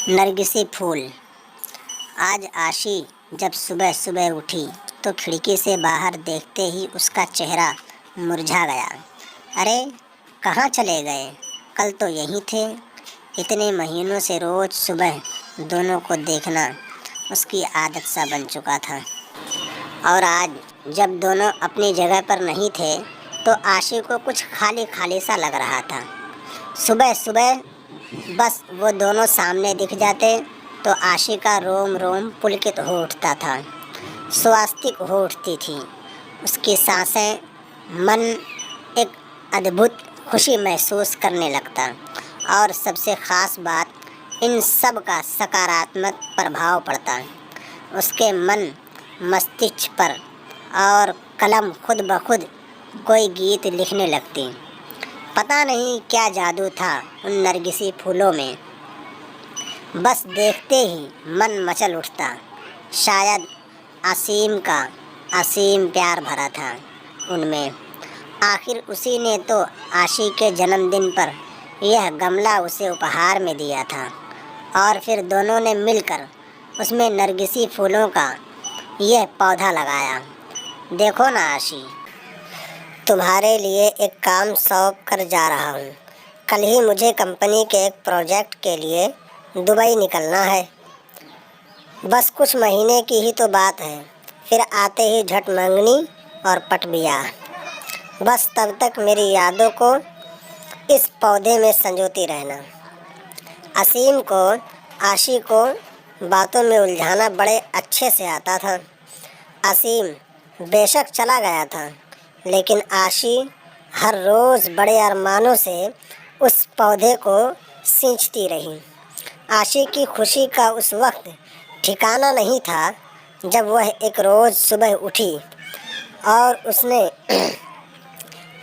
नरगिसी फूल। आज आशी जब सुबह सुबह उठी तो खिड़की से बाहर देखते ही उसका चेहरा मुरझा गया। अरे कहाँ चले गए? कल तो यहीं थे। इतने महीनों से रोज़ सुबह दोनों को देखना उसकी आदत सा बन चुका था, और आज जब दोनों अपनी जगह पर नहीं थे तो आशी को कुछ खाली खाली सा लग रहा था। सुबह सुबह बस वो दोनों सामने दिख जाते तो आशी का रोम रोम पुलकित हो उठता था, स्वास्तिक हो उठती थी उसकी सांसें। मन एक अद्भुत खुशी महसूस करने लगता, और सबसे ख़ास बात, इन सब का सकारात्मक प्रभाव पड़ता उसके मन मस्तिष्क पर, और कलम खुद ब खुद कोई गीत लिखने लगती। पता नहीं क्या जादू था उन नरगिसी फूलों में, बस देखते ही मन मचल उठता। शायद असीम प्यार भरा था उनमें। आखिर उसी ने तो आशी के जन्मदिन पर यह गमला उसे उपहार में दिया था, और फिर दोनों ने मिलकर उसमें नरगिसी फूलों का यह पौधा लगाया। देखो ना आशी, तुम्हारे लिए एक काम सौंप कर जा रहा हूँ। कल ही मुझे कंपनी के एक प्रोजेक्ट के लिए दुबई निकलना है। बस कुछ महीने की ही तो बात है, फिर आते ही झट मंगनी और पट ब्याह। बस तब तक मेरी यादों को इस पौधे में संजोती रहना। असीम को आशी को बातों में उलझाना बड़े अच्छे से आता था। असीम बेशक चला गया था, लेकिन आशी हर रोज़ बड़े अरमानों से उस पौधे को सींचती रही। आशी की खुशी का उस वक्त ठिकाना नहीं था जब वह एक रोज़ सुबह उठी और उसने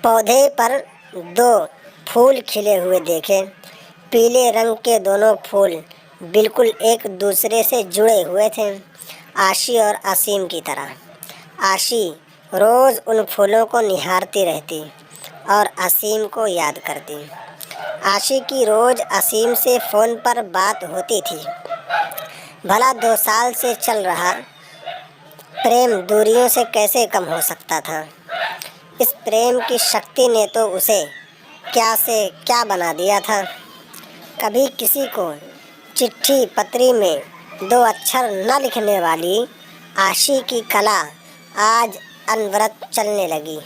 पौधे पर दो फूल खिले हुए देखे। पीले रंग के दोनों फूल बिल्कुल एक दूसरे से जुड़े हुए थे, आशी और असीम की तरह। आशी रोज़ उन फूलों को निहारती रहती और असीम को याद करती। आशी की रोज़ असीम से फ़ोन पर बात होती थी। भला 2 साल से चल रहा प्रेम दूरियों से कैसे कम हो सकता था? इस प्रेम की शक्ति ने तो उसे क्या से क्या बना दिया था। कभी किसी को चिट्ठी पत्री में 2 अक्षर न लिखने वाली आशी की कला आज अनवरत चलने लगी।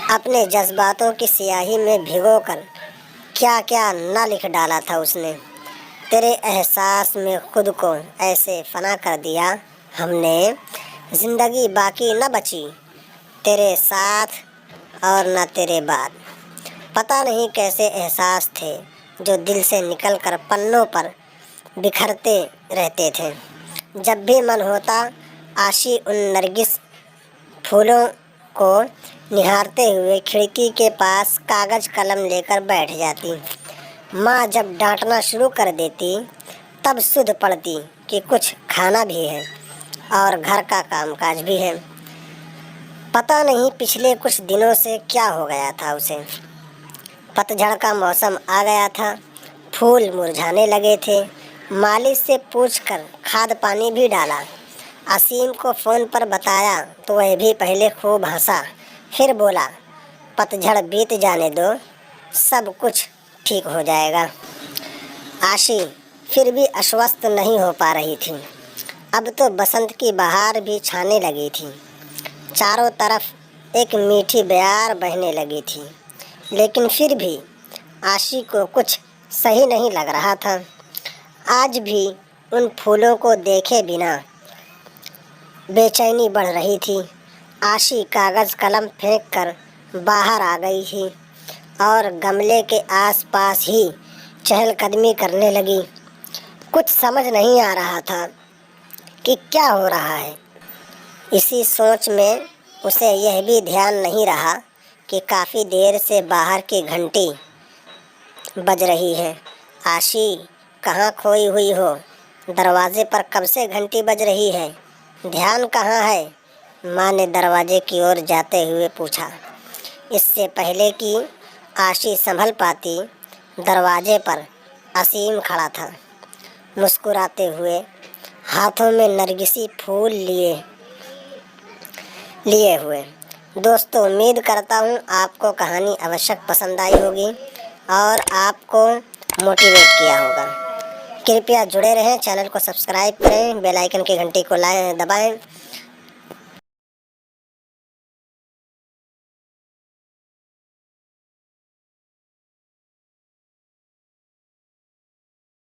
अपने जज्बातों की स्याही में भिगोकर क्या क्या न लिख डाला था उसने। तेरे एहसास में खुद को ऐसे फना कर दिया हमने, ज़िंदगी बाकी न बची तेरे साथ और न तेरे बाद। पता नहीं कैसे एहसास थे जो दिल से निकलकर पन्नों पर बिखरते रहते थे। जब भी मन होता आशी उन नरगिस फूलों को निहारते हुए खिड़की के पास कागज़ कलम लेकर बैठ जाती। माँ जब डांटना शुरू कर देती तब सुध पड़ती कि कुछ खाना भी है और घर का कामकाज भी है। पता नहीं पिछले कुछ दिनों से क्या हो गया था उसे। पतझड़ का मौसम आ गया था, फूल मुरझाने लगे थे। माली से पूछकर खाद पानी भी डाला। असीम को फ़ोन पर बताया तो वह भी पहले खूब हंसा, फिर बोला, पतझड़ बीत जाने दो, सब कुछ ठीक हो जाएगा। आशी फिर भी आश्वस्त नहीं हो पा रही थी। अब तो बसंत की बहार भी छाने लगी थी। चारों तरफ एक मीठी बयार बहने लगी थी, लेकिन फिर भी आशी को कुछ सही नहीं लग रहा था। आज भी उन फूलों को देखे बिना बेचैनी बढ़ रही थी। आशी कागज़ कलम फेंक कर बाहर आ गई थी और गमले के आसपास ही चहलकदमी करने लगी। कुछ समझ नहीं आ रहा था कि क्या हो रहा है। इसी सोच में उसे यह भी ध्यान नहीं रहा कि काफ़ी देर से बाहर की घंटी बज रही है। आशी कहाँ खोई हुई हो? दरवाजे पर कब से घंटी बज रही है? ध्यान कहाँ है? माँ ने दरवाजे की ओर जाते हुए पूछा। इससे पहले कि आशी संभल पाती, दरवाजे पर असीम खड़ा था। मुस्कुराते हुए, हाथों में नरगिसी फूल लिए हुए। दोस्तों, उम्मीद करता हूँ आपको कहानी अवश्य पसंद आई होगी और आपको मोटिवेट किया होगा। कृपया जुड़े रहें, चैनल को सब्सक्राइब करें, बेल आइकन की घंटी को दबाएं